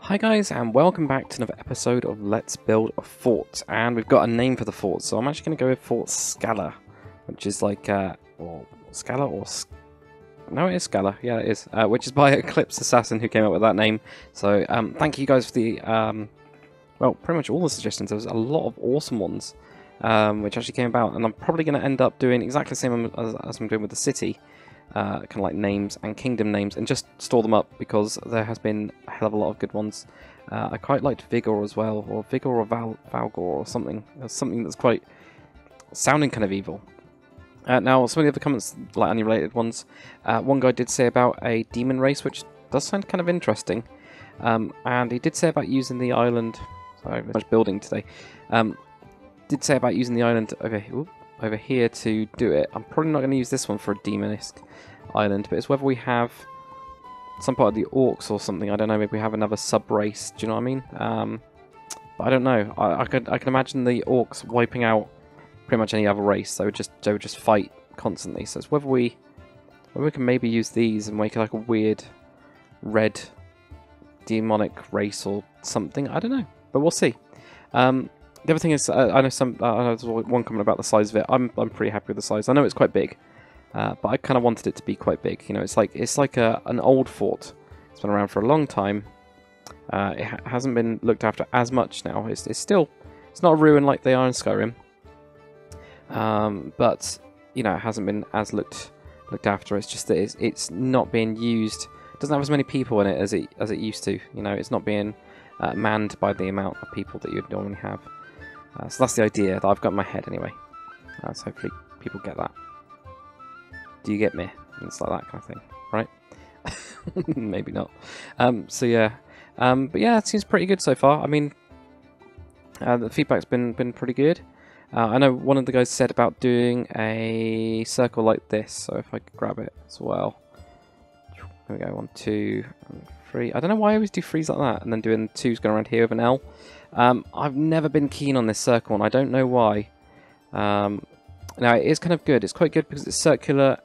Hi guys, and welcome back to another episode of Let's Build a Fort. And we've got a name for the fort, so I'm actually going to go with Fort Scala, which is like, or Scala, or... No, it is Scala, yeah it is, which is by Eclipse Assassin, who came up with that name. So, thank you guys for the, well, pretty much all the suggestions. There was a lot of awesome ones, which actually came about, and I'm probably going to end up doing exactly the same as I'm doing with the city. Kind of like names and kingdom names, and just store them up because there has been a hell of a lot of good ones. I quite liked Vigor as well, or Vigor or Valgor or something. Something that's quite sounding kind of evil. Now, some of the other comments, like unrelated ones, one guy did say about a demon race, which does sound kind of interesting. And he did say about using the island. Sorry, much building today. Did say about using the island over here to do it. I'm probably not going to use this one for a demonisk island, but it's whether we have some part of the orcs or something. I don't know, maybe we have another sub-race, do you know what I mean? But I don't know. I can imagine the orcs wiping out pretty much any other race. They would just fight constantly. So it's whether we can maybe use these and make like a weird red demonic race or something. I don't know, but we'll see. The other thing is, I know there's one comment about the size of it. I'm pretty happy with the size. I know it's quite big, but I kind of wanted it to be quite big. You know, it's like an old fort. It's been around for a long time. It hasn't been looked after as much now. It's not a ruin like they are in Skyrim. But you know, it hasn't been as looked after. It's just that it's not being used. It doesn't have as many people in it as it used to. You know, it's not being manned by the amount of people that you'd normally have. So that's the idea that I've got in my head anyway. So hopefully people get that. Do you get me? It's like that kind of thing, right? Maybe not. So yeah. But yeah, it seems pretty good so far. I mean, the feedback's been pretty good. I know one of the guys said about doing a circle like this. So if I could grab it as well. There we go, 1, 2, and 3. I don't know why I always do 3s like that, and then doing 2s going around here with an L. I've never been keen on this circle one. I don't know why. Now, it is kind of good. It's quite good because it's circular,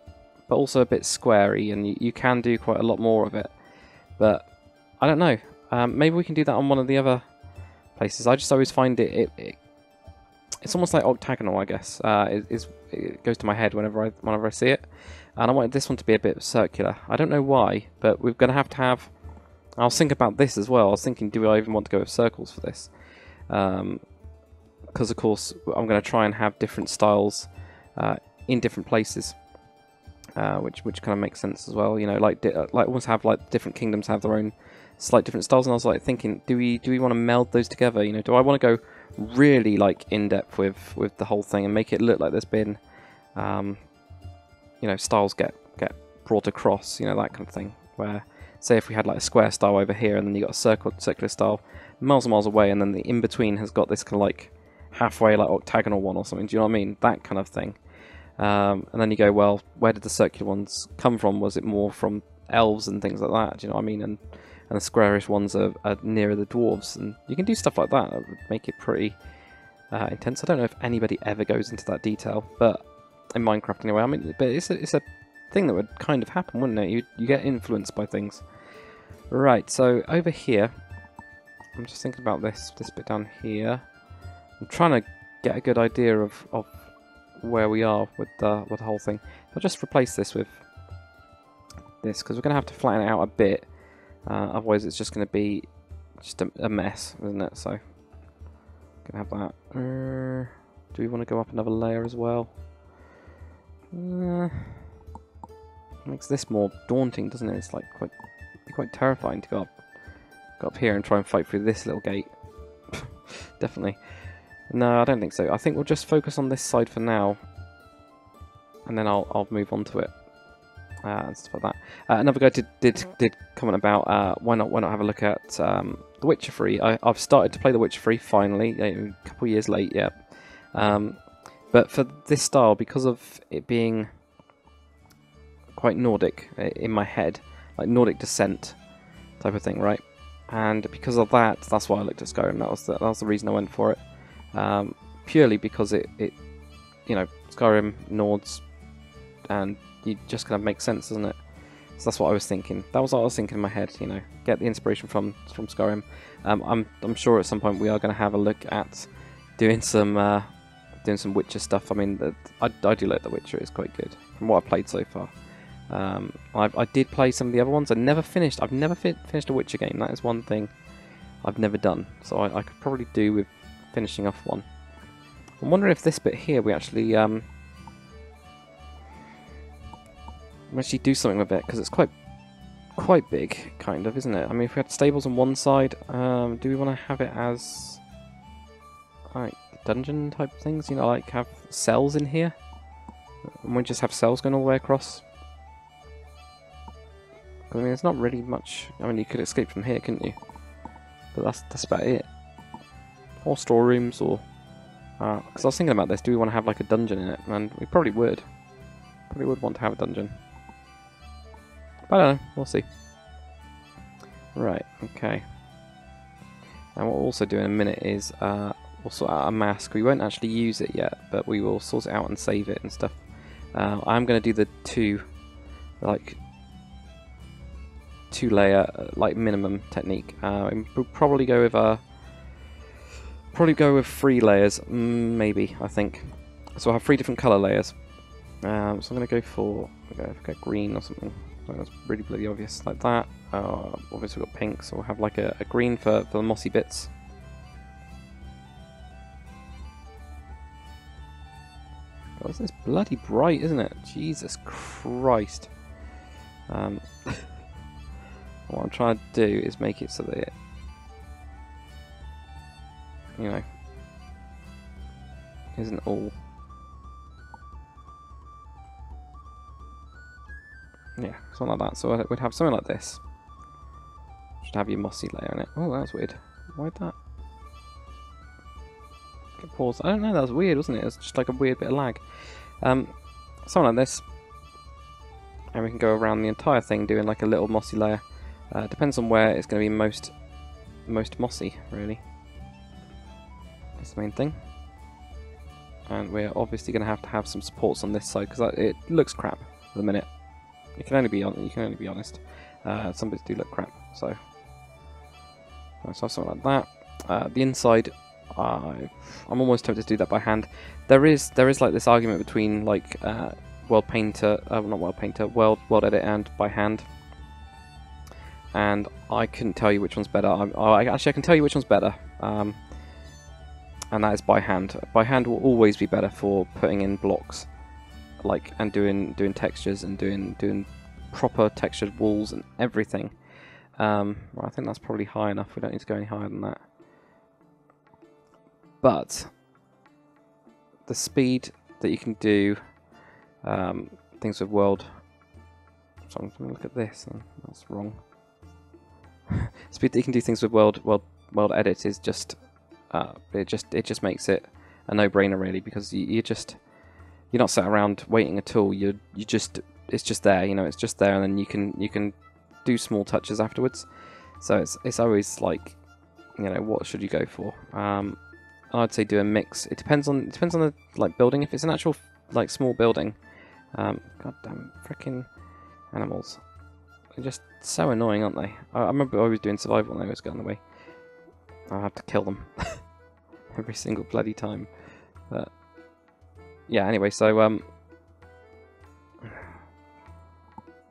but also a bit squarey, and you can do quite a lot more of it. But, I don't know. Maybe we can do that on one of the other places. I just always find it's almost like octagonal, I guess. It goes to my head whenever I see it. And I wanted this one to be a bit circular. I don't know why, but we're going to have... I was thinking about this as well. I was thinking, do I even want to go with circles for this? Because, of course, I'm going to try and have different styles in different places. Which kind of makes sense as well. You know, like almost have like different kingdoms have their own slight different styles. And I was like thinking, do we want to meld those together? You know, do I want to go really like in depth with the whole thing and make it look like there's been, you know, styles get brought across. You know, that kind of thing. Where, say, if we had like a square style over here, and then you got a circular style miles and miles away, and then the in between has got this kind of like halfway like octagonal one or something. Do you know what I mean? That kind of thing. And then you go, well, where did the circular ones come from? Was it more from elves and things like that? Do you know what I mean? And the squarish ones are nearer the dwarves, and you can do stuff like that. That would make it pretty intense. I don't know if anybody ever goes into that detail, but in Minecraft anyway. I mean, but it's a thing that would kind of happen, wouldn't it? You get influenced by things. Right. So over here, I'm just thinking about this bit down here. I'm trying to get a good idea of where we are with the whole thing. I'll just replace this with this because we're going to have to flatten it out a bit. Otherwise, it's just going to be just a mess, isn't it? So, gonna have that. Do we want to go up another layer as well? Makes this more daunting, doesn't it? It's like quite terrifying to go up here and try and fight through this little gate. Definitely. No, I don't think so. I think we'll just focus on this side for now, and then I'll move on to it and stuff like that. Another guy did comment about why not have a look at The Witcher 3. I've started to play The Witcher 3 finally, a couple of years late, yeah. But for this style, because of it being quite Nordic in my head, like Nordic descent type of thing, right? And because of that, that's why I looked at Skyrim. That was the reason I went for it. Purely because it you know, Skyrim, Nords, and you just kind of makes sense, doesn't it? So that's what I was thinking. That was what I was thinking in my head. You know, get the inspiration from Skyrim. I'm sure at some point we are going to have a look at doing some Witcher stuff. I mean, I do like The Witcher. It's quite good from what I've played so far. I did play some of the other ones. I've never finished a Witcher game. That is one thing I've never done. So I could probably do with finishing off one. I'm wondering if this bit here we actually do something with it, because it's quite big, kind of, isn't it? I mean, if we had stables on one side, do we want to have it as like dungeon type things? You know, like have cells in here, and we just have cells going all the way across. I mean, there's not really much. I mean, you could escape from here, couldn't you? But that's about it. Or storerooms, or because I was thinking about this. Do we want to have like a dungeon in it? And we probably would. Probably would want to have a dungeon. But I don't know. We'll see. Right. Okay. And what we'll also do in a minute is we'll sort out a mask. We won't actually use it yet, but we will sort it out and save it and stuff. I'm going to do the two layer like minimum technique. We'll probably go with 3 layers, maybe. I think so. I'll have 3 different color layers. So I'm going to go for green or something. That's really bloody obvious, like that. Obviously we've got pink, so we'll have like a green for the mossy bits. God, this is bloody bright, isn't it? Jesus Christ. What I'm trying to do is make it so that it, you know, isn't all. Yeah, something like that. So we'd have something like this. Should have your mossy layer in it. Oh, that's weird. Why'd that? Get pause. I don't know. That was weird, wasn't it? It was just like a weird bit of lag. Something like this, and we can go around the entire thing doing like a little mossy layer. Depends on where it's going to be most mossy, really. That's the main thing. And we're obviously going to have some supports on this side because it looks crap at the minute. You can only be honest. Some bits do look crap, so let's have something like that. The inside, I'm almost tempted to do that by hand. There is like this argument between like World Edit and by hand, and I couldn't tell you which one's better. I can tell you which one's better, and that is by hand. By hand will always be better for putting in blocks. Like and doing textures and doing proper textured walls and everything. Well, I think that's probably high enough. We don't need to go any higher than that. But the speed that you can do things with world. So I'm going to look at this. That's wrong. Speed that you can do things with world edit is just it just makes it a no-brainer really, because you're not sat around waiting at all. It's just there, you know. It's just there, and then you can do small touches afterwards. So it's always like, you know, what should you go for? I'd say do a mix. It depends on the like building. If it's an actual like small building, goddamn freaking animals, they're just so annoying, aren't they? I remember I was doing survival and they always got in the way. I had to kill them every single bloody time, but. Yeah, anyway, so,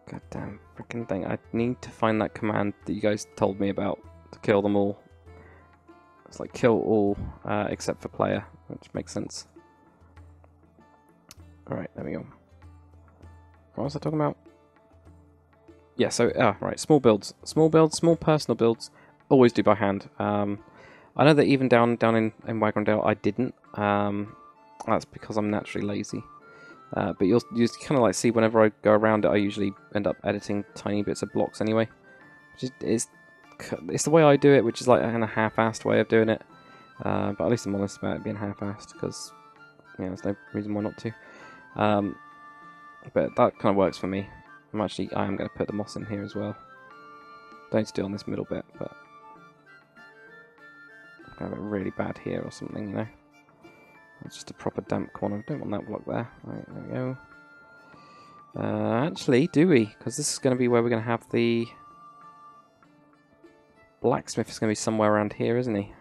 goddamn freaking thing. I need to find that command that you guys told me about to kill them all. It's like kill all except for player, which makes sense. Alright, there we go. What was I talking about? Yeah, so, right, small personal builds, always do by hand. I know that even down in Wagrandale I didn't. That's because I'm naturally lazy. But you'll kind of like see whenever I go around it, I usually end up editing tiny bits of blocks anyway. It's the way I do it, which is like in a half-assed way of doing it. But at least I'm honest about it being half-assed, because there's no reason why not to. But that kind of works for me. I am going to put the moss in here as well. Don't need to do it on this middle bit, but I'm going to have it really bad here or something, you know. It's just a proper damp corner. I don't want that block there. Right, there we go. Actually, do we? Because this is going to be where we're going to have the blacksmith. Is going to be somewhere around here, isn't he?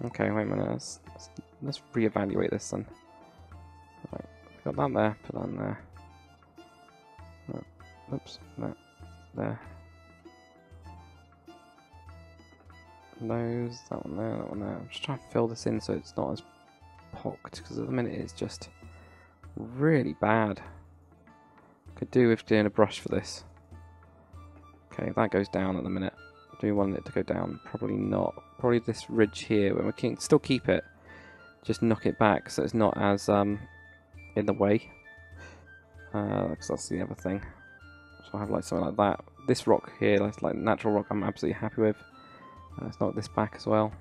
Okay, wait a minute. Let's reevaluate this then. Right, got that there. Put that in there. Oh, oops, that there. Those, that one there, that one there. I'm just trying to fill this in so it's not as pocked, because at the minute it's just really bad. Could do with doing a brush for this. Okay, that goes down at the minute. Do we want it to go down? Probably not. Probably this ridge here, when we can still keep it, just knock it back so it's not as in the way. Because that's the other thing. So I have like something like that. This rock here, that's like natural rock, I'm absolutely happy with. Let's knock this back as well.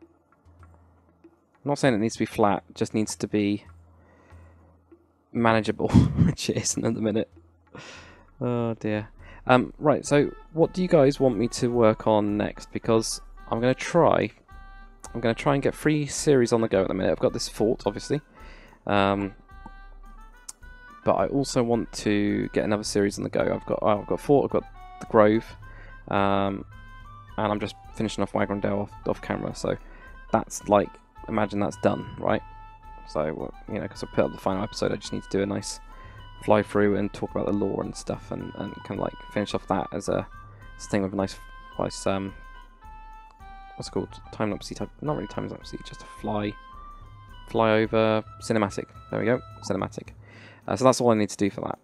I'm not saying it needs to be flat, it just needs to be manageable, which it isn't at the minute. Oh dear. Right, so what do you guys want me to work on next? Because I'm going to try and get 3 series on the go at the minute. I've got this fort, obviously. But I also want to get another series on the go. I've got fort, I've got the grove, and I'm just finishing off Waggrindale off camera. So that's like, imagine that's done, right? So you know, because I put up the final episode, I just need to do a nice fly through and talk about the lore and stuff, and kind of like finish off that as a thing with a nice what's it called, time-lapsey type, not really time-lapsey, just a fly over cinematic. There we go, cinematic. So that's all I need to do for that.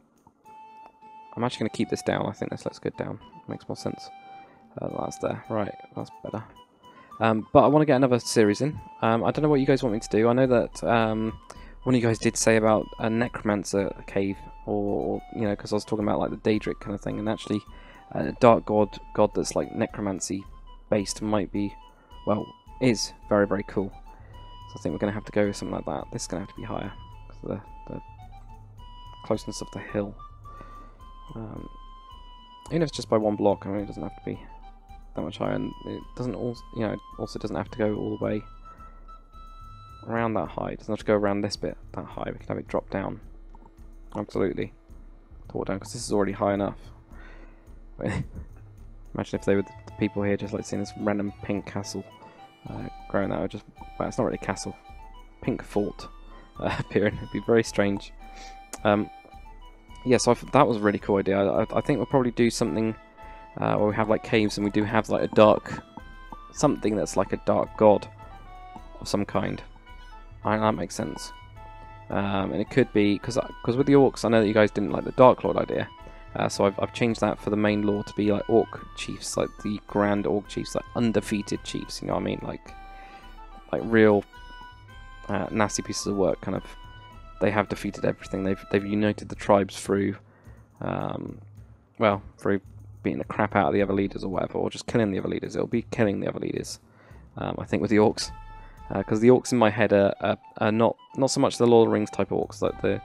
I'm actually going to keep this down. I think this looks good down. Makes more sense. That's there. Right, that's better. But I want to get another series in. I don't know what you guys want me to do. I know that one of you guys did say about a necromancer cave, or you know, because I was talking about like the Daedric kind of thing, and actually a dark god that's like necromancy based might be, well, is very, very cool. So I think we're going to have to go with something like that. This is going to have to be higher because of the closeness of the hill. Even if it's just by 1 block, I mean, it doesn't have to be that much higher, and it doesn't also, you know, also doesn't have to go all the way around that high. It doesn't have to go around this bit that high. We can have it drop down. Absolutely, talk down, because this is already high enough. Imagine if they were the people here just like seeing this random pink castle growing out. Just, well, it's not really a castle, pink fort appearing. It'd be very strange. Yeah, so that was a really cool idea. I think we'll probably do something where we have like caves, and we do have like a dark, something that's like a dark god of some kind. I think that makes sense. And it could be, because with the orcs, I know that you guys didn't like the Dark Lord idea. So I've changed that for the main lore to be like orc chiefs, like the grand orc chiefs, like undefeated chiefs, you know what I mean? Like real nasty pieces of work, kind of. They have defeated everything. They've united the tribes through, well, through beating the crap out of the other leaders or whatever, or just killing the other leaders. It'll be killing the other leaders, I think, with the orcs, because the orcs in my head are not so much the Lord of the Rings type of orcs, like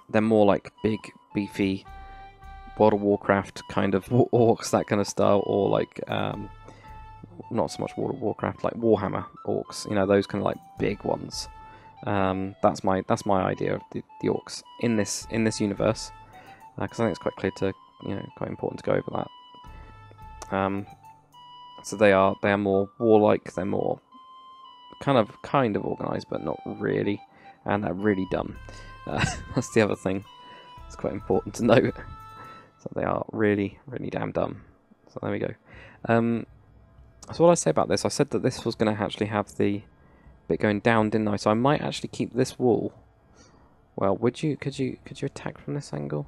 they're more like big, beefy, World of Warcraft kind of orcs, that kind of style, or like not so much World of Warcraft, like Warhammer orcs, you know, those kind of like big ones. That's my idea of the orcs in this universe, because I think it's quite clear to, you know, quite important to go over that. So they are more warlike, they're more kind of organised, but not really, and they're really dumb. That's the other thing. It's quite important to note. So they are really, really damn dumb. So there we go. So what I say about this, I said that this was going to actually have the bit going down, didn't I? So I might actually keep this wall. Well, could you attack from this angle?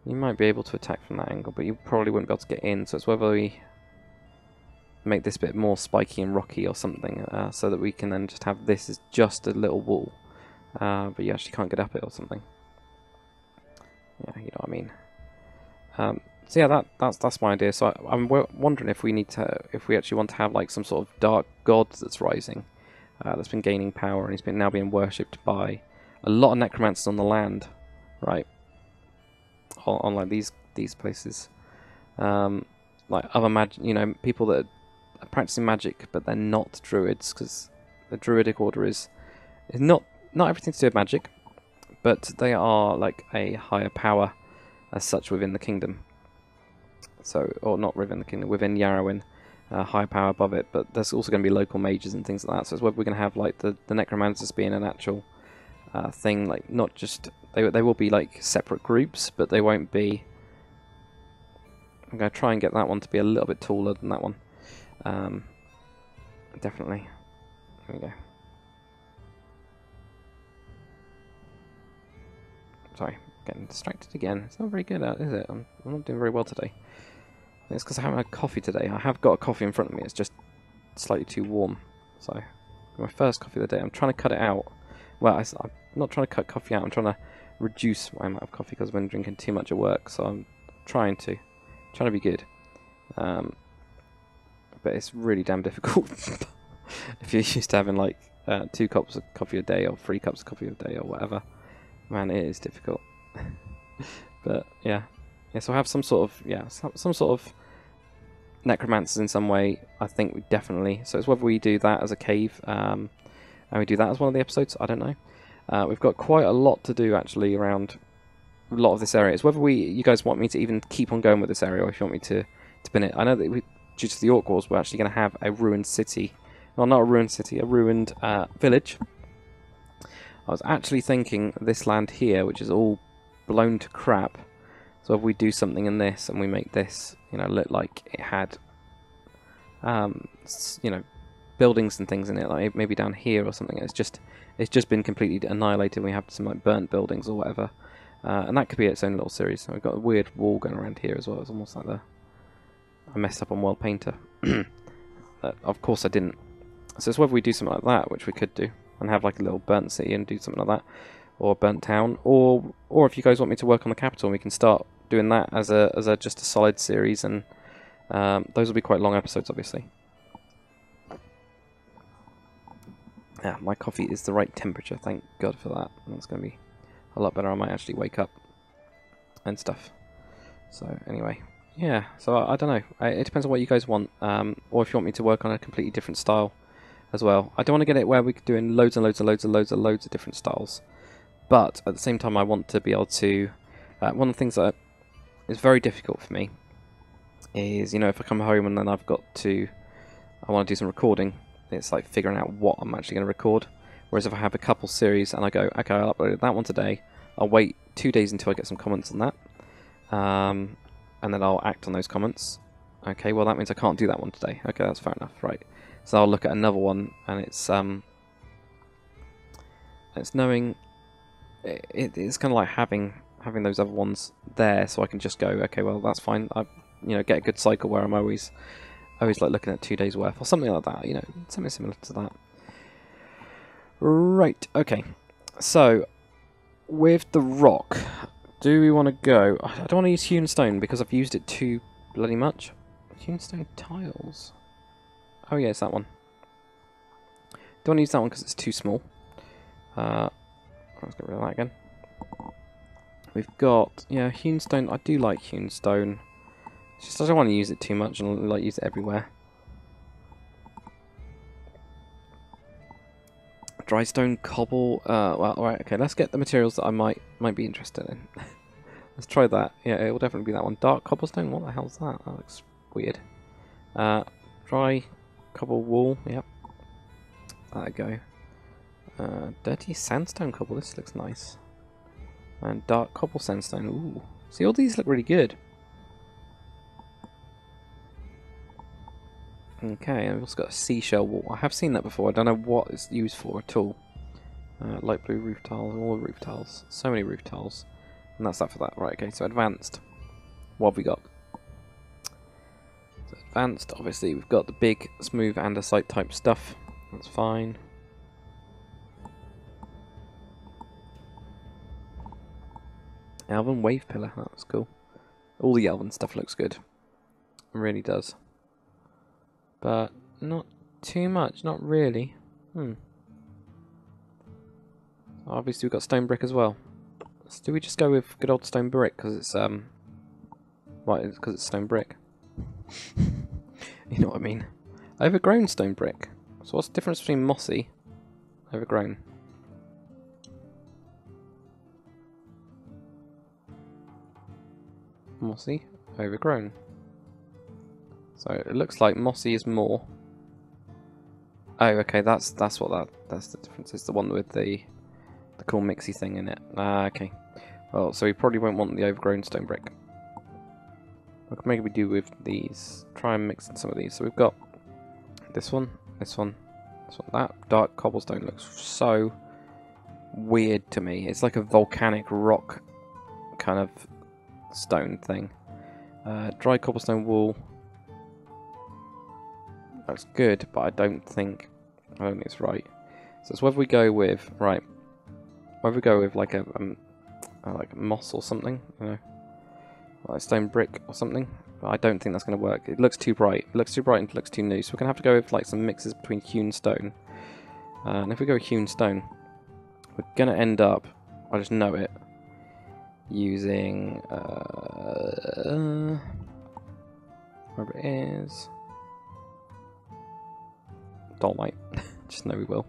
You might be able to attack from that angle, but you probably wouldn't be able to get in. So it's whether we make this bit more spiky and rocky or something, so that we can then just have this as just a little wall, but you actually can't get up it or something. Yeah, you know what I mean. So yeah, that's my idea. So I'm wondering if we actually want to have like some sort of dark god that's rising, that's been gaining power, and he's now being worshipped by a lot of necromancers on the land, right? On like these places, like other you know, people that are practicing magic, but they're not druids, because the druidic order is not everything to do with magic. but they are like a higher power as such within the kingdom. So, or not within the kingdom, within Yarrowin, higher power above it. But there's also going to be local mages and things like that. So it's whether we're going to have like the necromancers being an actual thing, like not just they will be like separate groups, but they won't be. I'm going to try and get that one to be a little bit taller than that one. Definitely. There we go. Sorry, getting distracted again. It's not very good, is it? I'm not doing very well today. It's because I haven't had coffee today. I have got a coffee in front of me. It's just slightly too warm. So, my first coffee of the day. I'm trying to cut it out. Well, I'm not trying to cut coffee out. I'm trying to reduce my amount of coffee because I've been drinking too much at work. So I'm trying to be good. But it's really damn difficult. If you're used to having like 2 cups of coffee a day or 3 cups of coffee a day or whatever, man, it is difficult. But yeah, so I have some sort of some sort of necromancers in some way. I think we definitely. So it's whether we do that as a cave, and we do that as one of the episodes. I don't know. We've got quite a lot to do actually around a lot of this area. It's whether you guys want me to even keep on going with this area, or if you want me to bin it. I know that due to the Orc Wars, we're actually going to have a ruined city. Well, not a ruined city, a ruined village. I was actually thinking this land here, which is all blown to crap. So if we do something in this and we make this, look like it had, buildings and things in it, like maybe down here or something. It's just been completely annihilated. We have some like burnt buildings or whatever, and that could be its own little series. So we've got a weird wall going around here as well. It's almost like I messed up on World Painter. Of course I didn't. So it's whether we do something like that, which we could do, and have like a little burnt city and do something like that, or a burnt town, or if you guys want me to work on the capital, we can start doing that as just a solid series, and those will be quite long episodes, obviously. Yeah, my coffee is the right temperature, thank God for that. That's going to be a lot better. I might actually wake up and stuff. So anyway, yeah, so I don't know. It depends on what you guys want, or if you want me to work on a completely different style as well. I don't want to get it where we're doing loads and loads and loads and loads of different styles. But at the same time, I want to be able to... one of the things that is very difficult for me is, if I come home and then I want to do some recording, it's like figuring out what I'm actually going to record. Whereas if I have a couple series and I go, okay, I'll upload that one today, I'll wait 2 days until I get some comments on that. And then I'll act on those comments. Okay, well that means I can't do that one today. Okay, that's fair enough, right. So I'll look at another one, and it's knowing... It's kind of like having those other ones there, so I can just go, okay, well that's fine. I get a good cycle where I'm always like looking at 2 days worth or something like that. Something similar to that. Right. Okay. So with the rock, do we want to go? I don't want to use hewn stone because I've used it too bloody much. Hewn stone tiles. Oh yeah, it's that one. Don't want to use that one because it's too small. Let's get rid of that again. We've got, hewn stone. I do like hewn stone. It's just I don't want to use it too much and like use it everywhere. Dry stone, cobble. Well, alright, okay. Let's get the materials that I might be interested in. Let's try that. Yeah, it will definitely be that one. Dark cobblestone. What the hell's that? That looks weird. Dry cobble wool. Yep. There we go. Dirty sandstone cobble, this looks nice. And dark cobble sandstone, ooh. See, all these look really good. Okay, and we've also got a seashell wall. I have seen that before, I don't know what it's used for at all. Light blue roof tiles, all the roof tiles. So many roof tiles. And that's that for that. Right, okay, so advanced. What have we got? So advanced, obviously, we've got the big, smooth andesite type stuff. That's fine. Elven wave pillar, that's cool. All the elven stuff looks good. It really does. But not too much, not really. Obviously we've got stone brick as well. So do we just go with good old stone brick because it's because it's stone brick? You know what I mean? Overgrown stone brick. So what's the difference between mossy, overgrown? mossy, overgrown. So it looks like mossy is more. Oh, okay, that's what that's the difference. It's the one with the cool mixy thing in it. Ah, okay. Well, so we probably won't want the overgrown stone brick. What can maybe we do with these? Try and mix in some of these. So we've got this one, this one, this one. That dark cobblestone looks so weird to me. It's like a volcanic rock kind of stone thing. Dry cobblestone wool looks good, but I don't think it's right. So it's whether we go with whether we go with like a moss or something, you know, like stone brick or something. But I don't think that's going to work. It looks too bright. It looks too bright and it looks too new. So we're going to have to go with like some mixes between hewn stone. And if we go with hewn stone, we're going to end up, I just know it, using whatever it is, dolomite. Just know we will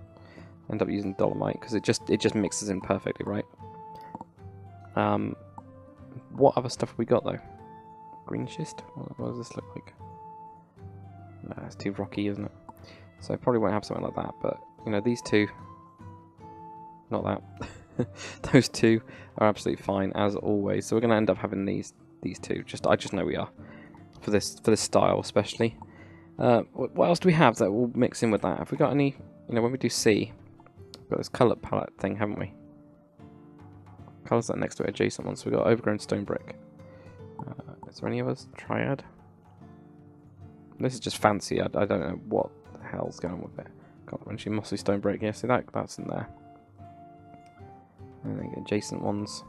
end up using dolomite because it just mixes in perfectly, right? What other stuff have we got though? Green schist? What does this look like? No, it's too rocky, isn't it? So I probably won't have something like that, but you know, these two, not that. Those two are absolutely fine as always. So we're going to end up having these two. I just know we are for this style especially. What else do we have that will mix in with that? Have we got any? You know, when we do C, we've got this colour palette thing, haven't we? Colours that next to it adjacent ones. So we've got overgrown stone brick. Is there any others? Triad. This is just fancy. I don't know what the hell's going on with it. Can't mention mossy stone brick. Yeah, see that's in there. And then adjacent ones.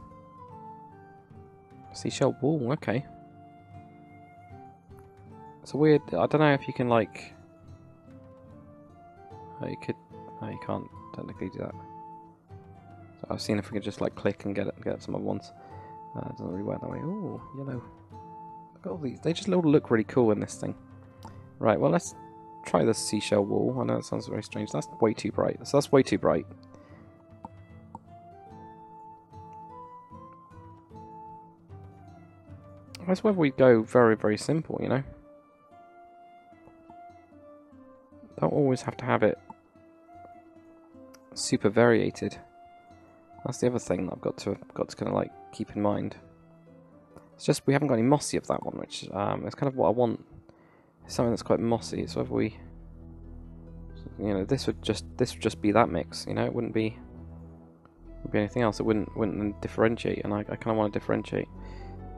Seashell wool. Okay. It's a weird. I don't know if you can like. Oh, you could. No, you can't technically do that. So I've seen if we could just like click and get some other ones. It doesn't really work that way. Oh, yellow. Look at all these. They just all look really cool in this thing. Right. Well, let's try the seashell wool. I know it sounds very strange. That's way too bright. So that's way too bright. That's whether we go very, very simple, you know. Don't always have to have it super variated. That's the other thing that I've got to kind of like keep in mind. It's just we haven't got any mossy of that one, which is kind of what I want. Something that's quite mossy. So if we, you know, this would just be that mix. You know, it wouldn't be anything else. It wouldn't differentiate, and I kind of want to differentiate.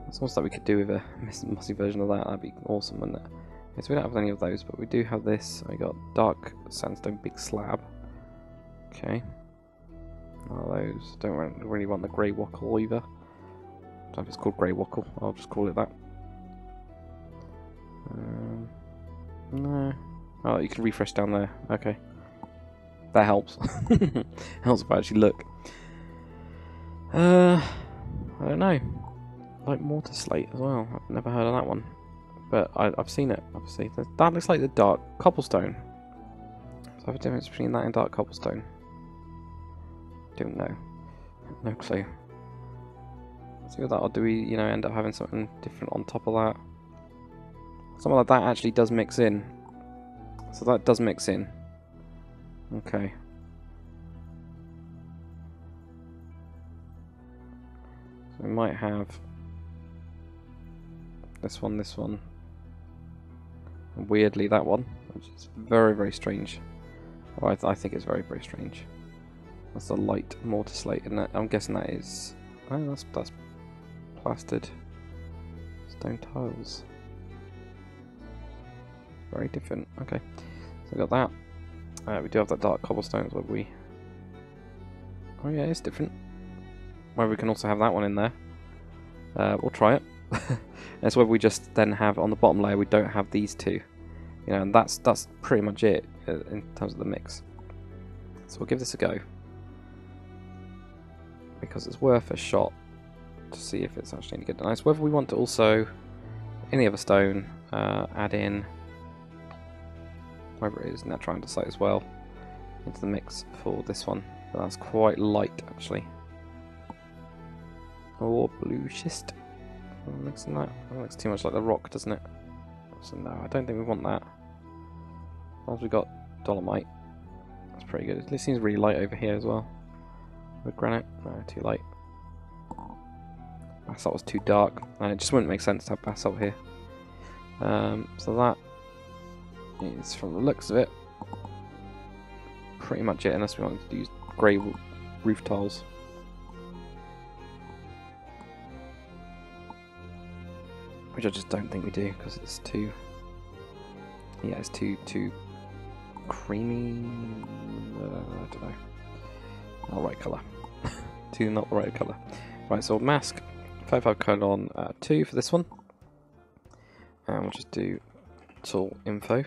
It's almost like we could do with a mossy version of that. That'd be awesome, wouldn't it? Okay, so we don't have any of those, but we do have this. We got dark sandstone big slab. Okay. Oh, those don't really want the grey wackle either. I don't know if it's called grey wackle. I'll just call it that. No. Oh, you can refresh down there. Okay. That helps. Helps if I actually look. I don't know. Like mortar slate as well. I've never heard of that one. But I've seen it, obviously. That looks like the dark cobblestone. So I have a difference between that and dark cobblestone. Don't know. No clue. Let's see what that, or do we, you know, end up having something different on top of that? Something like that actually does mix in. So that does mix in. Okay. So we might have this one, and weirdly that one, which is very, very strange. Oh, I think it's very, very strange. That's a light mortar slate, and I'm guessing that is. Oh, that's plastered stone tiles. Very different. Okay, so we got that. We do have that dark cobblestone. Where we? Oh yeah, it's different. Where we can also have that one in there. We'll try it. That's where we just then have on the bottom layer. We don't have these two. You know, and that's pretty much it in terms of the mix. So we'll give this a go, because it's worth a shot to see if it's actually any good. And it's whether we want to also, any other stone, add in, whatever it is, now trying to site as well, into the mix for this one. But that's quite light, actually. Or blue schist. Mixing that. That looks too much like the rock, doesn't it? So no, I don't think we want that. As long as we got dolomite, that's pretty good. It seems really light over here as well. With granite, no, too light. Basalt was too dark, and it just wouldn't make sense to have basalt here. So that is, from the looks of it, pretty much it, unless we wanted to use grey roof tiles. Which I just don't think we do, because it's too... Yeah, it's too creamy... I don't know. Not the right colour. Not the right colour. Right, so mask 55:2 for this one. And we'll just do tool info.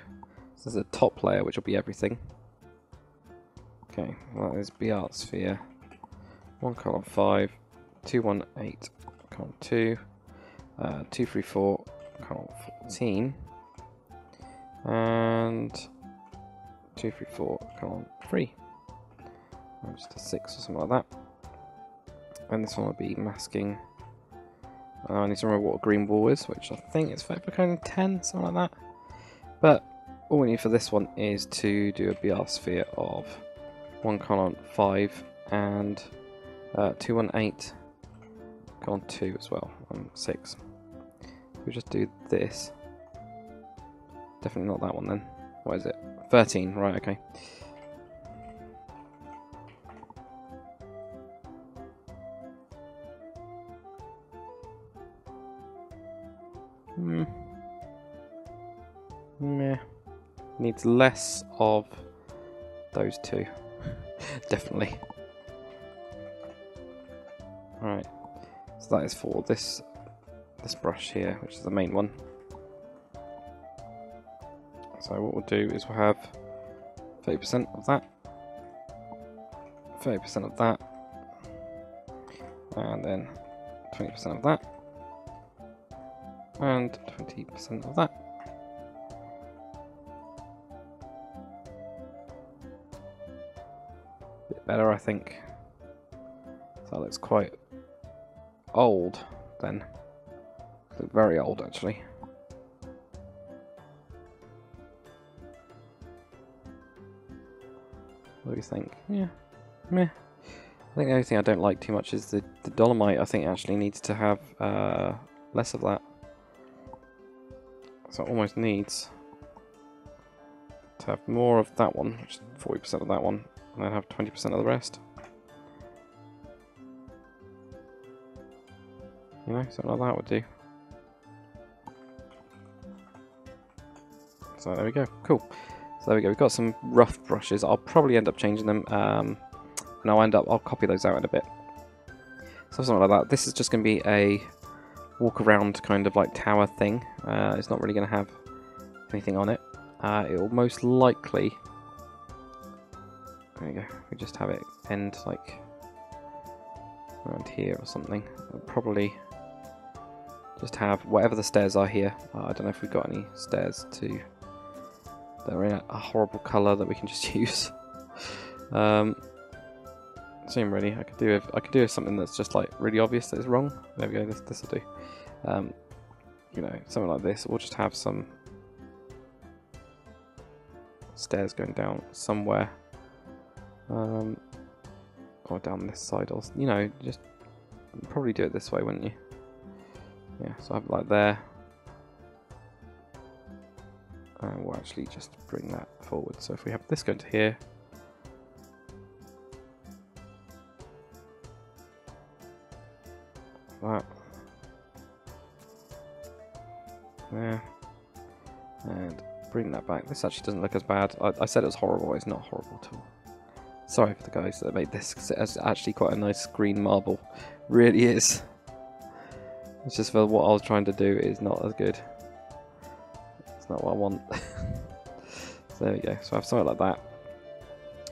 So there's a top layer, which will be everything. Okay, well, that is BR sphere. 1:5, 218, 2, 234, 14, and 234, 3. Just a 6 or something like that. And this one will be masking. I need to remember what a green wall is, which I think is 5:10, something like that. But all we need for this one is to do a BR sphere of 1:5 and 218:2 as well, 6. We just do this. Definitely not that one then. What is it? 13, right, okay. Meh. Needs less of those two. Definitely. Right. So that is for this brush here, which is the main one. So what we'll do is we'll have 30% of that, 30% of that, and then 20% of that, and 20% of that. Bit better, I think. So that looks quite old then. Very old, actually. What do you think? Yeah, meh. I think the only thing I don't like too much is the dolomite. I think actually needs to have less of that. So it almost needs to have more of that one, which is 40% of that one, and then have 20% of the rest. You know, something like that would do. So there we go, cool. So there we go, we've got some rough brushes. I'll probably end up changing them, and I'll copy those out in a bit. So something like that. This is just going to be a walk around kind of like tower thing. It's not really going to have anything on it. It will most likely, there we go, we just have it end like around here or something. It'll probably just have whatever the stairs are here. I don't know if we've got any stairs that are in a horrible colour that we can just use. Same really. I could do with something that's just like really obvious that is wrong. There we go. This will do. You know, something like this. We'll just have some stairs going down somewhere, or down this side, or you know, just probably do it this way, wouldn't you? Yeah. So I have it like there. And we'll actually just bring that forward. So if we have this going to here, that there, and bring that back. This actually doesn't look as bad. I said it was horrible. It's not horrible at all. Sorry for the guys that made this, because it has actually quite a nice green marble. Really is. It's just for what I was trying to do is not as good. Not what I want. So there we go. So I have something like that.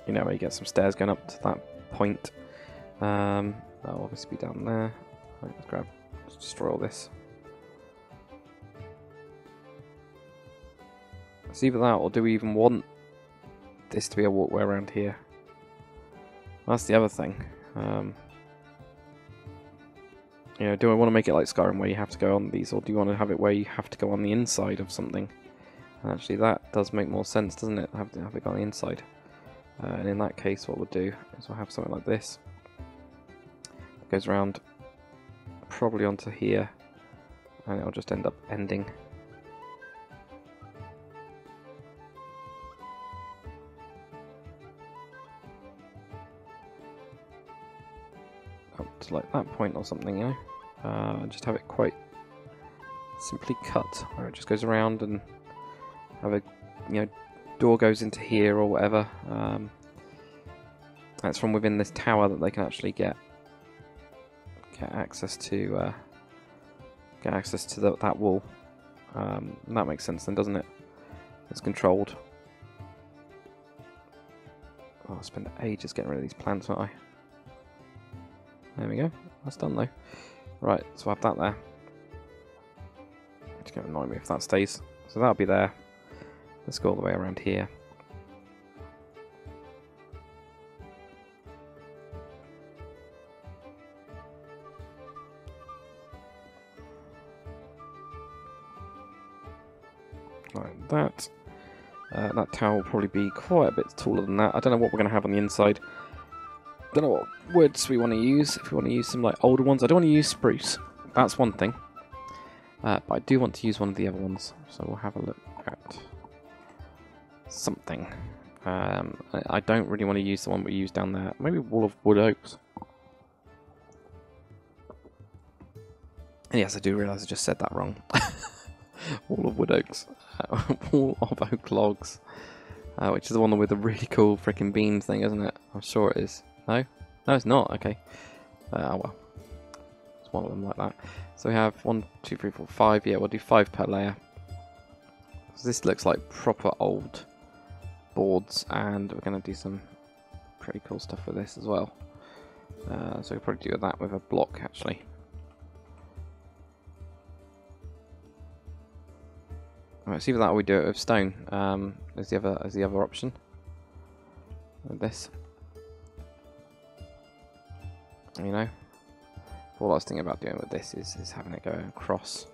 You know, where you get some stairs going up to that point. That'll obviously be down there. Right, let's destroy all this. It's either that, or do we even want this to be a walkway around here? That's the other thing. You know, do I want to make it like Skyrim where you have to go on these, or do you want to have it where you have to go on the inside of something? And actually, that does make more sense, doesn't it? Have it go on the inside. And in that case, what we'll do is we'll have something like this. It goes around probably onto here, and it'll just end up ending. Up to like that point or something, you know? And just have it quite simply cut, where it just goes around and have a, you know, door goes into here or whatever. That's from within this tower that they can actually get access to that wall. And that makes sense then, doesn't it? It's controlled. Oh, I'll spend ages getting rid of these plants, won't I? There we go. That's done though. Right, so I have that there. It's going to annoy me if that stays. So that'll be there. Let's go all the way around here. Like that. That tower will probably be quite a bit taller than that. I don't know what we're going to have on the inside. Don't know what woods we want to use. If we want to use some like older ones, I don't want to use spruce. That's one thing. But I do want to use one of the other ones. So we'll have a look at something. I don't really want to use the one we used down there. Maybe Wall of Wood Oaks. And yes, I do realise I just said that wrong. Wall of Wood Oaks. Wall of Oak Logs. Which is the one with the really cool freaking beam thing, isn't it? I'm sure it is. No? No, it's not. Okay. Oh well. It's one of them like that. So we have 1, 2, 3, 4, 5. Yeah, we'll do 5 per layer. So this looks like proper old boards, and we're going to do some pretty cool stuff with this as well. So we'll probably do that with a block, actually. Alright, so either that or we do it with stone. Is the other option. With this. You know, all I was thinking about doing with this is having it go across.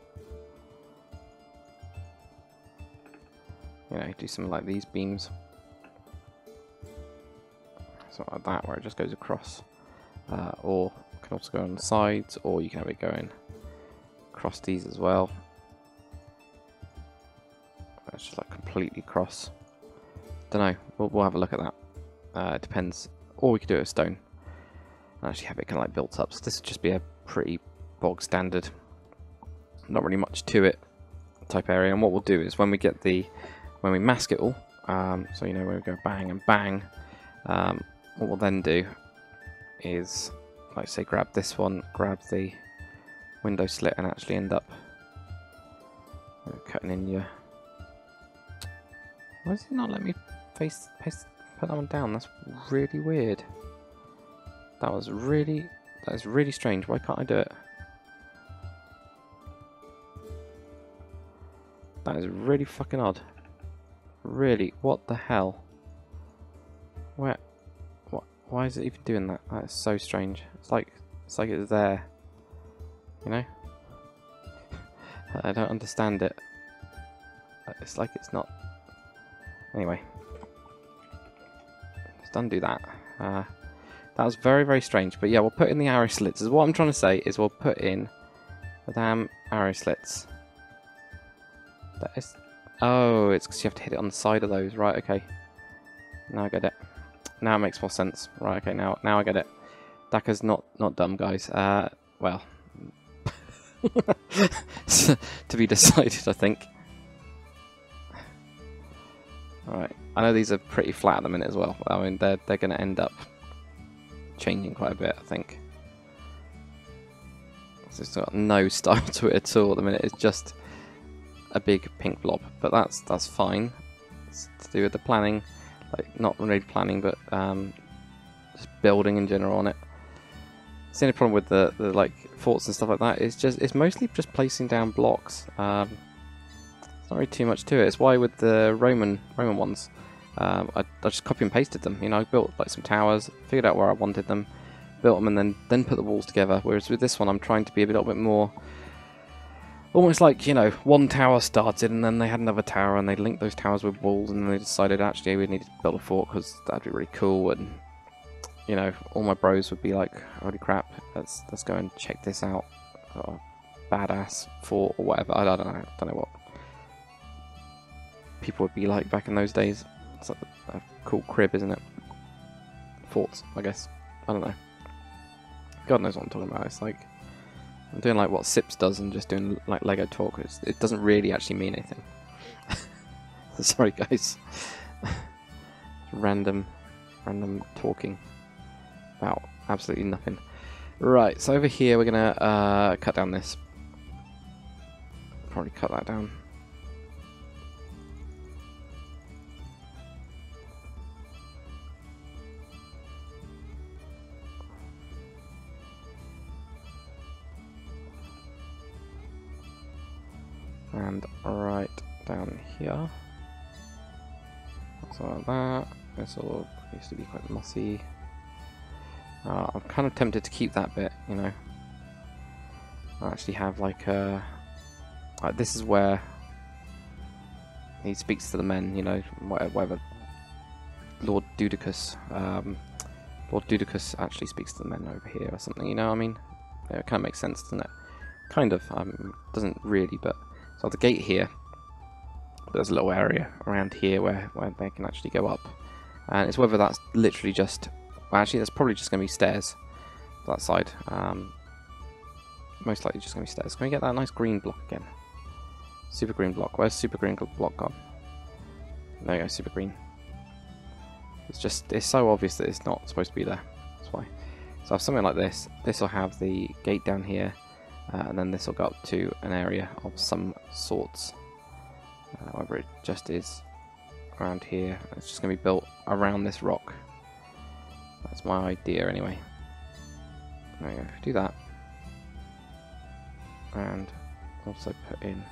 You know, do something like these beams. Something like that, where it just goes across. Or it can also go on the sides, or you can have it going across these as well. It's just like completely cross. Don't know. We'll have a look at that. It depends. Or we could do it with stone. And actually have it kind of like built up. So this would just be a pretty bog standard, not really much to it type area. And what we'll do is when we mask it all, so you know when we go bang and bang, what we'll then do is, like say, grab this one, grab the window slit, and actually end up cutting in your. Why does it not let me put that one down? That's really weird. That is really strange. Why can't I do it? That is really fucking odd. Really, what the hell? Where? What? Why is it even doing that? That is so strange. It's like it's there. You know? I don't understand it. It's like it's not. Anyway, just undo that. That was very, very strange. But yeah, we'll put in the arrow slits. What I'm trying to say is we'll put in the damn arrow slits. That is. Oh, it's because you have to hit it on the side of those. Right, okay. Now I get it. Now it makes more sense. Right, okay, now I get it. Daka's not dumb, guys. Well. To be decided, I think. Alright. I know these are pretty flat at the minute as well. I mean, they're going to end up changing quite a bit, I think. It's got no style to it at all at the minute. It's just a big pink blob, but that's fine. It's to do with the planning, like not really planning, but just building in general on it. It's the only problem with the like forts and stuff like that is it's mostly just placing down blocks. It's not really too much to it. It's why with the Roman ones. I just copy and pasted them. You know, I built like some towers, figured out where I wanted them, built them and then put the walls together. Whereas with this one, I'm trying to be a little bit more, almost like, you know, one tower started and then they had another tower and they linked those towers with walls and then they decided actually we needed to build a fort because that'd be really cool. And you know, all my bros would be like, holy crap, let's go and check this out. Oh, badass fort or whatever. I don't know what people would be like back in those days. It's like a cool crib, isn't it? Forts, I guess. I don't know. God knows what I'm talking about. It's like I'm doing like what Sips does and just doing like Lego talk. It doesn't really actually mean anything. Sorry, guys. random talking about absolutely nothing. Right, so over here we're gonna cut down this. Probably cut that down. And right down here. So like that. This all used to be quite mossy. I'm kind of tempted to keep that bit, you know. I actually have like a... this is where he speaks to the men, you know, whatever. Lord Dudicus. Lord Dudicus actually speaks to the men over here or something, you know what I mean? Yeah, it kind of makes sense, doesn't it? Kind of. Doesn't really, but... So the gate here, there's a little area around here where they can actually go up. And it's whether that's literally just... Well, actually, that's probably just going to be stairs. That side. Most likely just going to be stairs. Can we get that nice green block again? Super green block. Where's super green block gone? There you go, super green. It's so obvious that it's not supposed to be there. That's why. So I have something like this. This will have the gate down here. And then this will go up to an area of some sorts. Whether it just is around here. It's just going to be built around this rock. That's my idea anyway. There we go. Do that. And also put in...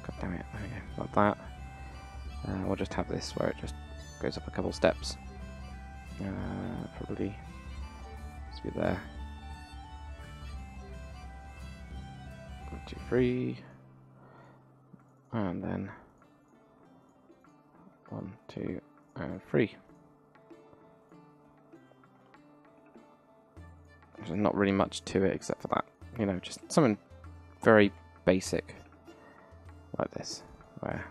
God damn it. There we go. Like that. We'll just have this where it just goes up a couple steps. Probably just be there. 1, 2, 3. And then 1, 2, and 3. There's not really much to it except for that. You know, just something very basic like this, where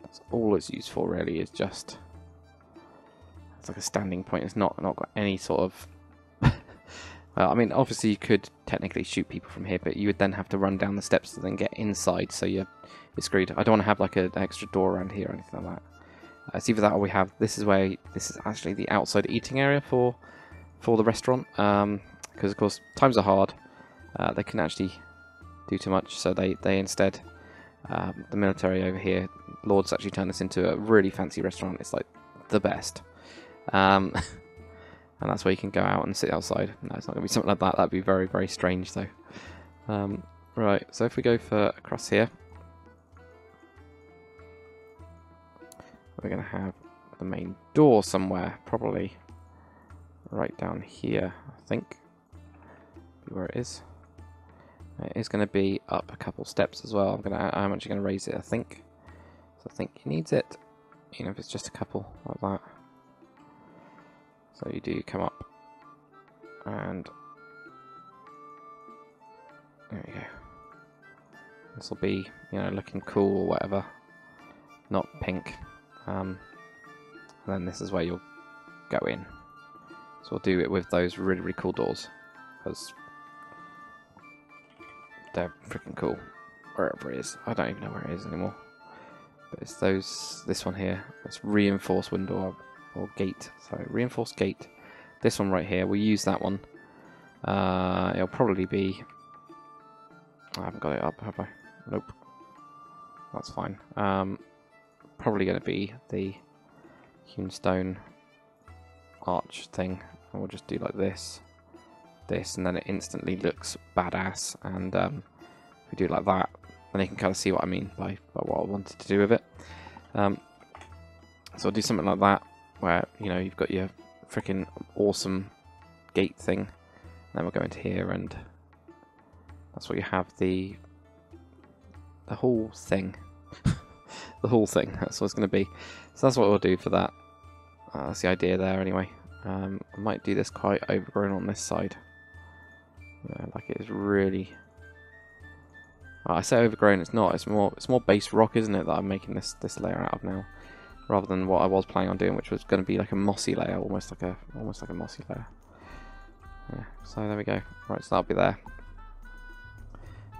that's all it's used for really, is just... It's like a standing point. It's not got any sort of... I mean, obviously you could technically shoot people from here, but you would then have to run down the steps to then get inside, so you're screwed. I don't want to have like an extra door around here or anything like that. It's either that or we have... This is actually the outside eating area for the restaurant, because of course times are hard. They couldn't actually do too much, so they instead, the military over here, Lords actually turned this into a really fancy restaurant. It's like the best, and that's where you can go out and sit outside. No, it's not going to be something like that. That'd be very, very strange though. Right, so if we go for across here, we're going to have the main door somewhere, probably right down here, I think. Where it is. It is going to be up a couple steps as well. I'm actually going to raise it, I think. So I think it needs it, even if it's just a couple like that. So you do come up, and there you go. This will be, you know, looking cool or whatever, not pink. And then this is where you'll go in. So we'll do it with those really, really cool doors, because they're freaking cool. Wherever it is, I don't even know where it is anymore. But it's this one here. It's reinforced window or gate. Sorry, reinforced gate. This one right here. We'll use that one. It'll probably be... I haven't got it up, have I? Nope. That's fine. Probably going to be the hewn stone arch thing. And we'll just do like this, and then it instantly looks badass. And if we do it like that, then you can kind of see what I mean by what I wanted to do with it. So I'll do something like that, where, you know, you've got your freaking awesome gate thing. Then we'll go into here, and that's what you have, the whole thing. The whole thing, that's what it's going to be. So that's what we'll do for that. That's the idea there anyway. I might do this quite overgrown on this side. Yeah, like it is really... I say overgrown, it's not. It's more base rock, isn't it, that I'm making this layer out of now, rather than what I was planning on doing, which was going to be like a mossy layer, almost like a mossy layer. Yeah. So there we go. Right, so that'll be there.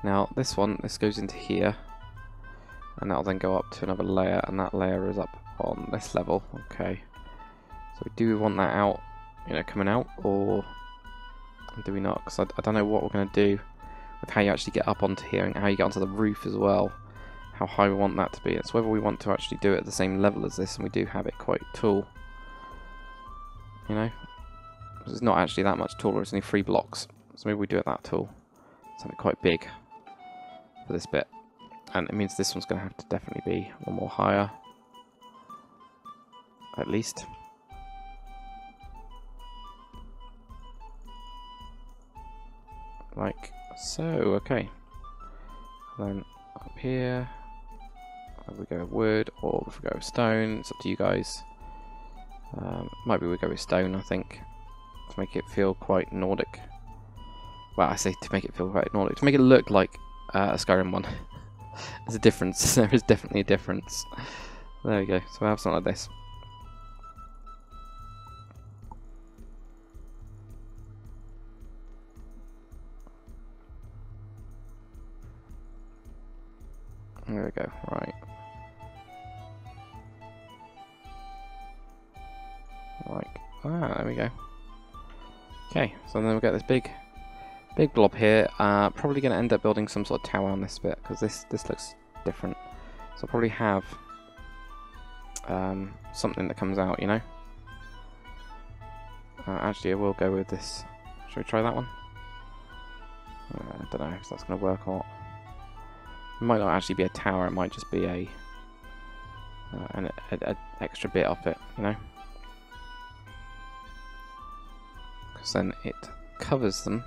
Now this goes into here, and that'll then go up to another layer, and that layer is up on this level. Okay. So do we want that out, coming out, or do we not? Because I don't know what we're going to do with how you actually get up onto here and how you get onto the roof as well. How high we want that to be. It's whether we want to actually do it at the same level as this, and we do have it quite tall. It's not actually that much taller, it's only 3 blocks. So maybe we do it that tall. Let's have it quite big for this bit. And it means this one's going to have to definitely be one more higher. At least. Like so, okay. And then up here, we go with wood, or if we go with stone, it's up to you guys. Might be we go with stone, I think, to make it feel quite Nordic. Well, I say to make it feel quite Nordic, to make it look like a Skyrim one. There's a difference. There is definitely a difference. There we go. So we'll have something like this. There we go. Right. There we go. Okay, so then we'll get this big blob here. Probably going to end up building some sort of tower on this bit, because this looks different. So I'll probably have something that comes out, actually, I will go with this. Should we try that one? I don't know if that's going to work or not. It might not actually be a tower, it might just be an extra bit of it, Because then it covers them,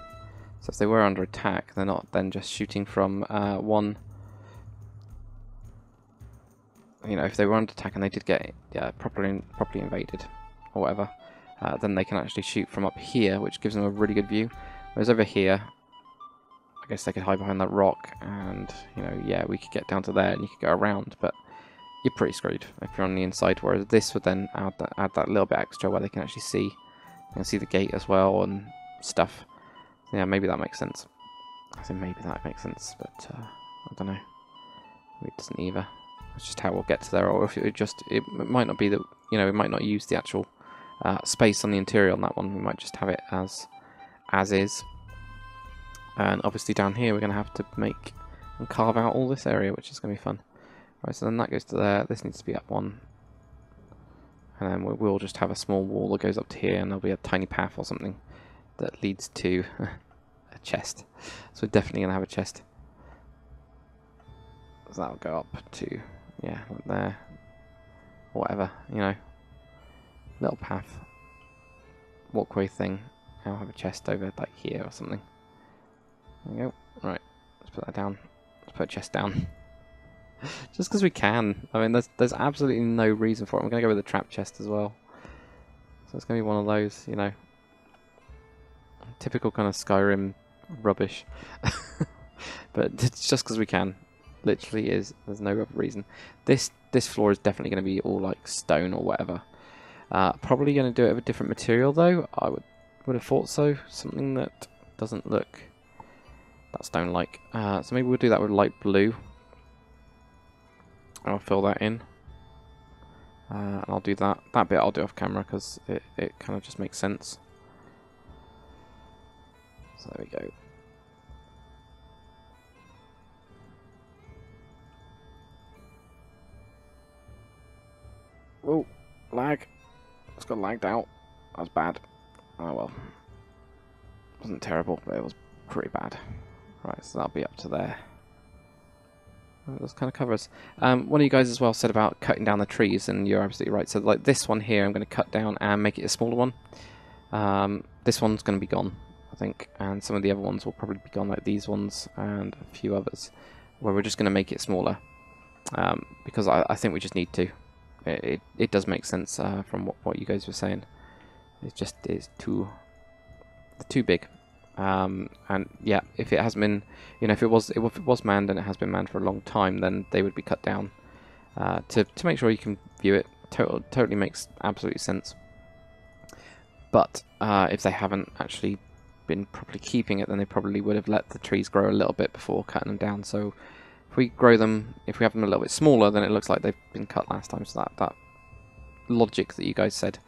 so if they were under attack, they're not then just shooting from one. If they were under attack and they did get properly invaded or whatever, then they can actually shoot from up here, which gives them a really good view. Whereas over here, I guess they could hide behind that rock, and we could get down to there and you could go around, but you're pretty screwed if you're on the inside. Whereas this would then add that little bit extra where they can actually see. You can see the gate as well and stuff. So yeah, maybe that makes sense. I think maybe that makes sense, but I don't know. Maybe it doesn't either. It's just how we'll get to there, or if it might not be that we might not use the actual space on the interior on that one. We might just have it as is. And obviously down here we're going to have to make and carve out all this area, which is going to be fun. Right, so then that goes to there. This needs to be up one. And then we'll just have a small wall that goes up to here, and there'll be a tiny path or something that leads to a chest. So we're definitely going to have a chest. So that'll go up to, like there. Or whatever, little path. Walkway thing. I'll have a chest over like here or something. There we go. Right, let's put that down. Let's put a chest down. Just because we can. I mean, there's absolutely no reason for it. I'm going to go with the trap chest as well. So it's going to be one of those, typical kind of Skyrim rubbish. But it's just because we can. Literally is. There's no other reason. This floor is definitely going to be all like stone or whatever. Probably going to do it with a different material though. I would have thought so. Something that doesn't look that stone-like. So maybe we'll do that with light blue. I'll fill that in. And I'll do that. That bit I'll do off camera because it kind of just makes sense. So there we go. Oh, lag. It's got lagged out. That was bad. Oh well. It wasn't terrible, but it was pretty bad. Right, so that'll be up to there. Those kind of covers. One of you guys as well said about cutting down the trees, and you're absolutely right. So like this one here, I'm going to cut down and make it a smaller one. This one's going to be gone, I think, and some of the other ones will probably be gone, like these ones and a few others, where we're just going to make it smaller, because I think we just need to. It does make sense from what you guys were saying. It's too big. And yeah, if it has been, if it was manned and it has been manned for a long time, then they would be cut down to make sure you can view it. Totally makes absolute sense. But if they haven't actually been properly keeping it, then they probably would have let the trees grow a little bit before cutting them down. So if we grow them, if we have them a little bit smaller, then it looks like they've been cut last time. So that logic that you guys said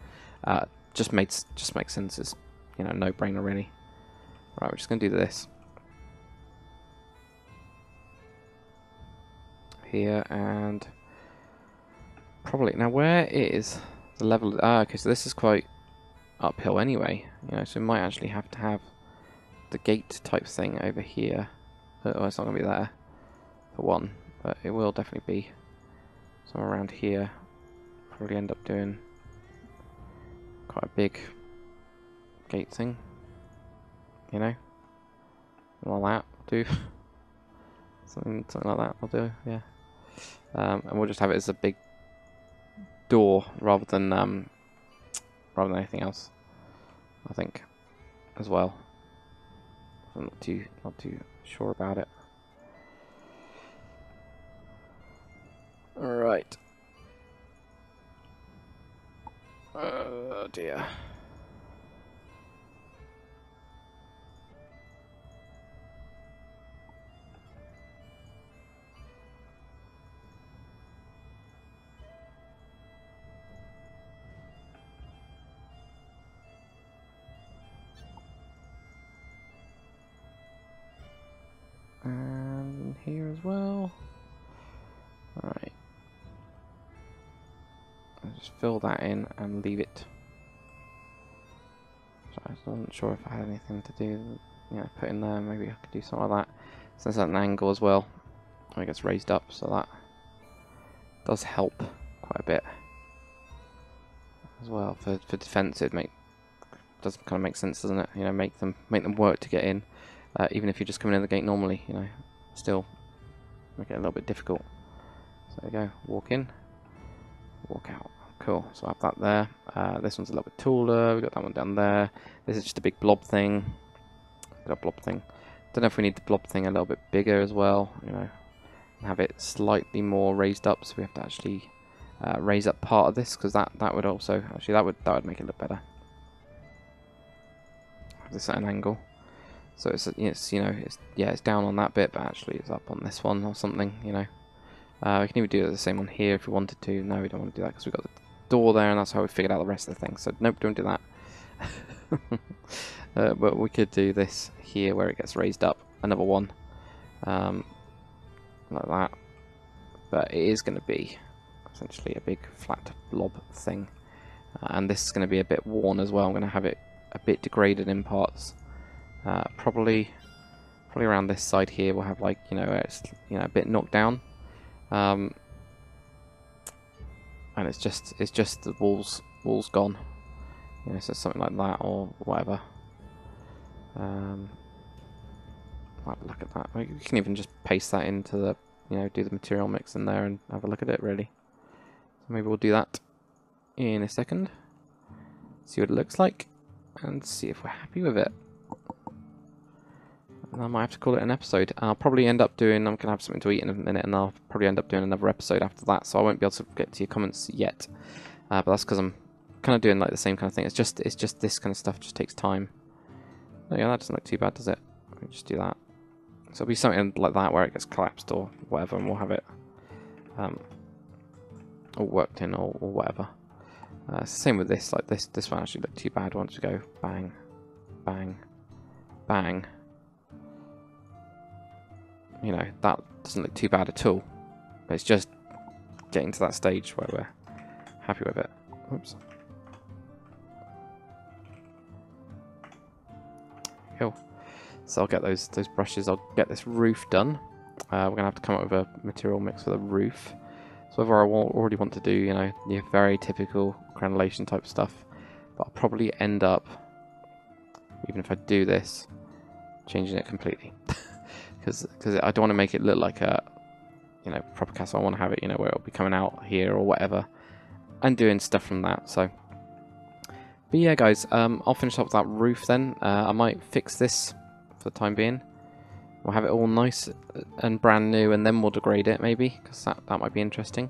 just makes sense. It's no brainer really. Right, we're just going to do this here, and probably now where is the level? Okay, so this is quite uphill anyway, so we might actually have to have the gate type thing over here. Oh, it's not going to be there for one, but it will definitely be somewhere around here. Probably end up doing quite a big gate thing. Like that will do. something like that will do, yeah. And we'll just have it as a big door rather than anything else, I think, as well. I'm not too sure about it. Alright. Oh dear. And here as well. Alright. I'll just fill that in and leave it. So I wasn't sure if I had anything to do, put in there. Maybe I could do something like that. So there's an angle as well. It gets raised up, so that does help quite a bit as well. For defense, does kind of make sense, doesn't it? Make them work to get in. Even if you're just coming in the gate normally, still make it a little bit difficult. So there you go, walk in, walk out. Cool, so I have that there. This one's a little bit taller, we've got that one down there. This is just a big blob thing. Got a blob thing. Don't know if we need the blob thing a little bit bigger as well, and have it slightly more raised up, so we have to actually raise up part of this, because that would also, actually that would make it look better. Have this at an angle. So it's down on that bit, but actually it's up on this one or something, We can even do the same one here if we wanted to. No, we don't want to do that because we've got the door there, and that's how we figured out the rest of the thing. So nope, don't do that. But we could do this here where it gets raised up, another one, like that. But it is going to be essentially a big flat blob thing, and this is going to be a bit worn as well. I'm going to have it a bit degraded in parts. Probably around this side here we'll have where it's a bit knocked down, and it's just the walls gone, so something like that or whatever. Have a look at that. You can even just paste that into the do the material mix in there and have a look at it really. So maybe we'll do that in a second, see what it looks like, and see if we're happy with it. I might have to call it an episode. I'll probably end up doing, I'm going to have something to eat in a minute, and I'll probably end up doing another episode after that, so I won't be able to get to your comments yet. But that's because I'm kind of doing like the same kind of thing. It's just this kind of stuff just takes time. Oh yeah, that doesn't look too bad, does it? Let me just do that. So it'll be something like that where it gets collapsed or whatever, and we'll have it all worked in or whatever. It's the same with this. Like this one actually looked too bad once we go bang, bang, bang. That doesn't look too bad at all. But it's just getting to that stage where we're happy with it. Oops. Cool. So I'll get those brushes. I'll get this roof done. We're going to have to come up with a material mix for the roof. So whether I already want to do, you know, the very typical granulation type stuff, but I'll probably end up, even if I do this, changing it completely. Because I don't want to make it look like a, you know, proper castle. I want to have it, you know, where it'll be coming out here or whatever, and doing stuff from that. So, but yeah, guys, I'll finish up that roof then. I might fix this for the time being. We'll have it all nice and brand new, and then we'll degrade it maybe, because that might be interesting.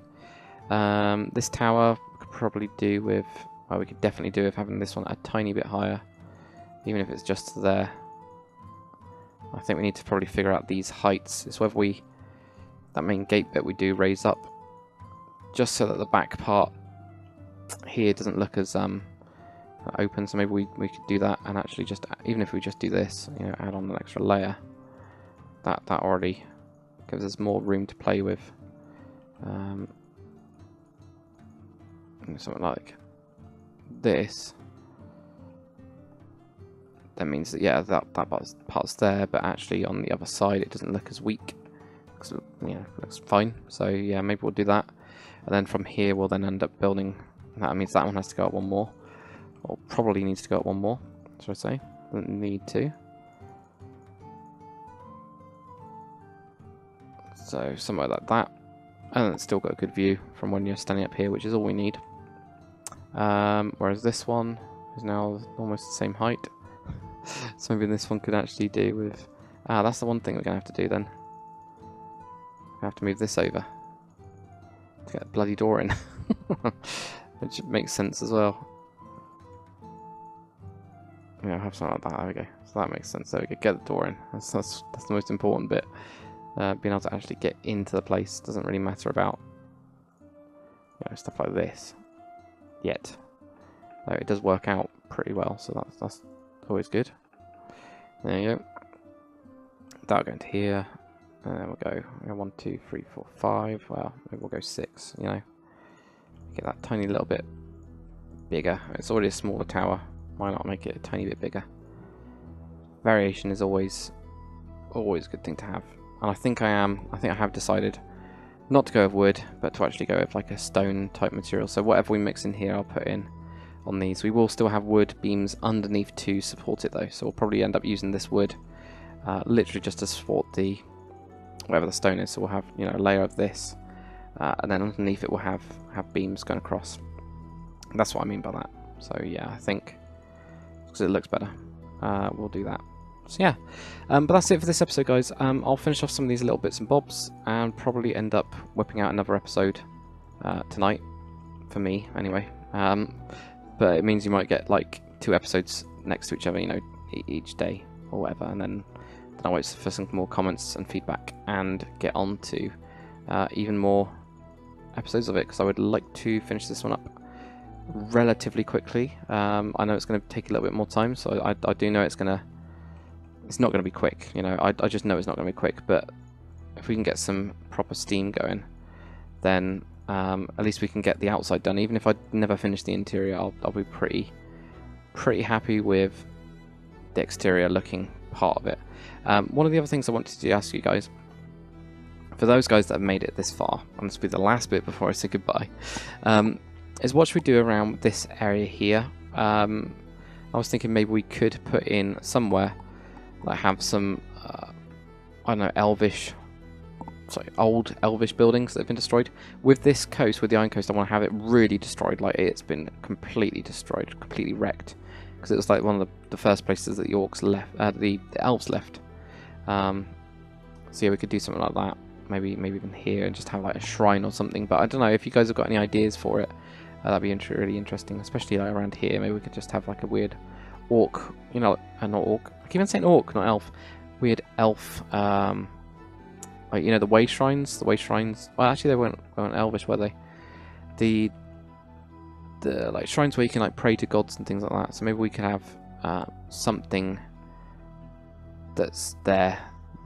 This tower we could probably do with, well, we could definitely do with having this one a tiny bit higher, even if it's just there. I think we need to probably figure out these heights. It's whether we, that main gate bit we do raise up, just so that the back part here doesn't look as open. So maybe we could do that, and actually just, even if we just do this, you know, add on an extra layer. That already gives us more room to play with. Something like this. That means that, yeah, that part's there, but actually on the other side it doesn't look as weak. Because, you know, it looks fine. So yeah, maybe we'll do that. And then from here we'll then end up building. That means that one has to go up one more. Or probably needs to go up one more, should I say. Doesn't need to. So somewhere like that, and it's still got a good view from when you're standing up here, which is all we need. Whereas this one is now almost the same height. So maybe this one could actually do with, that's the one thing we're gonna have to do then. We have to move this over to get a bloody door in, which makes sense as well. Yeah, I'll have something like that. There we go. So that makes sense. There we go. Get the door in. That's the most important bit. Being able to actually get into the place doesn't really matter about, you know, stuff like this yet. Though it does work out pretty well, so that's always good. There you go. That'll go into here, and then we'll go 1, 2, 3, 4, 5. Well, maybe we'll go 6. You know, get that tiny little bit bigger. It's already a smaller tower. Why not make it a tiny bit bigger? Variation is always a good thing to have. And I think I have decided not to go with wood, but to actually go with like a stone type material. So whatever we mix in here, I'll put in on these. We will still have wood beams underneath to support it though. So we'll probably end up using this wood literally just to support the, whatever the stone is. So we'll have, you know, a layer of this, and then underneath it we'll have beams going across. That's what I mean by that. So yeah, I think because it looks better, we'll do that. So yeah, but that's it for this episode, guys. I'll finish off some of these little bits and bobs and probably end up whipping out another episode tonight, for me anyway. But it means you might get like 2 episodes next to each other, you know, each day or whatever, and then I'll wait for some more comments and feedback and get on to even more episodes of it, because I would like to finish this one up relatively quickly. I know it's going to take a little bit more time, so I do know it's not going to be quick, you know. I just know it's not going to be quick, but if we can get some proper steam going, then at least we can get the outside done. Even if I never finish the interior, I'll be pretty happy with the exterior looking part of it. One of the other things I wanted to ask you guys, for those guys that have made it this far, and this will be the last bit before I say goodbye, is what should we do around this area here? I was thinking maybe we could put in somewhere that have some, I don't know, old elvish buildings that have been destroyed. With this coast, with the Iron Coast, I want to have it really destroyed, like it's been completely destroyed, completely wrecked, because it was like one of the first places that the orcs left, the elves left. So yeah, we could do something like that, maybe even here, and just have like a shrine or something. But I don't know if you guys have got any ideas for it. That'd be really interesting, especially like around here. Maybe we could just have like a weird orc, you know, not orc. I keep on saying orc, not elf. Weird elf, like, you know, the way shrines. Well, actually, they weren't elvish, were they? The like shrines where you can like pray to gods and things like that. So maybe we could have something that's there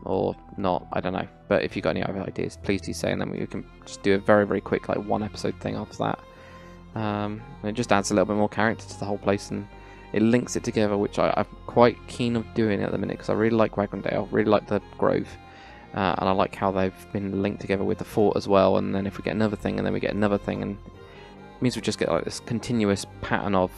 or not. I don't know. But if you've got any other ideas, please do say, and then we can just do a very quick like 1 episode thing after that. And it just adds a little bit more character to the whole place, and it links it together, which I'm quite keen of doing at the minute, because I really like Wagwindale, really like the Grove, and I like how they've been linked together with the fort as well. And then if we get another thing, and then we get another thing, and it means we just get like this continuous pattern of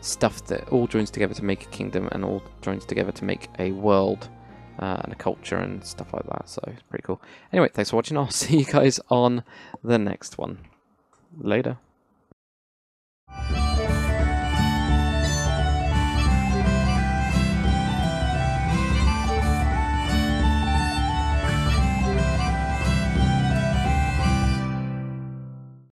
stuff that all joins together to make a kingdom, and all joins together to make a world and a culture and stuff like that. So it's pretty cool. Anyway, thanks for watching. I'll see you guys on the next one. Later.